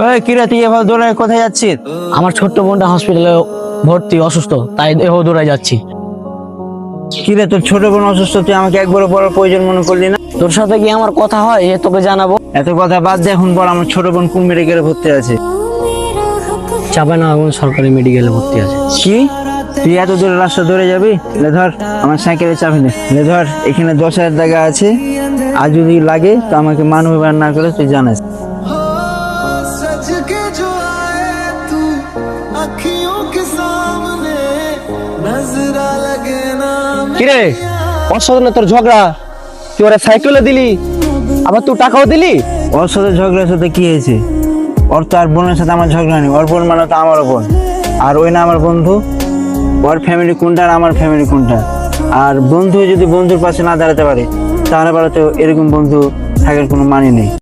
ওই কিরা তুই এভাবে দৌড়ায় কোথায় যাচ্ছিস? আমার ছোট্ট বোনটা হসপিটালে ভর্তি, অসুস্থ, তাই এভাবে দৌড়ায় যাচ্ছি। কিরে তোর ছোট বোন অসুস্থ, তুই আমাকে একবারও বলার প্রয়োজন মনে করলি না? তোর সাথে কি আমার কথা হয় যে তোকে জানাবো? এত কথা বাদ দে, এখন বল আমার ছোট বোন কোন মেডিকেলে ভর্তি আছে? চাপানো এখন সরকারি মেডিকেলে ভর্তি আছে। কি তুই এত দূরে রাস্তা ধরে যাবি? লে ধর আমার সাইকেলে চাবি নে, লে ধর এখানে 10,000 টাকা আছে, আর যদি লাগে তো আমাকে মান অভিমান না করে তুই জানাস। सज के जो आए तू अखियों के सामने नजरा लगे ना কিরে, ওর সাথে না তোর ঝগড়া? তুই ওরা সাইকেলে দিলি, আবার তুই টাকাও দিলি? ওর সাথে ঝগড়ার সাথে কি হয়েছে? ওর তো আর বোনের সাথে আমার ঝগড়া নেই, ওর বোন মানে তো আমারও বোন, আর ওই না আমার বন্ধু। ওর ফ্যামিলি কোনটা আর আমার ফ্যামিলি কোনটা? আর বন্ধু যদি বন্ধুর পাশে না দাঁড়াতে পারে তাহলে বলতো এরকম বন্ধু থাকার কোনো মানে নেই।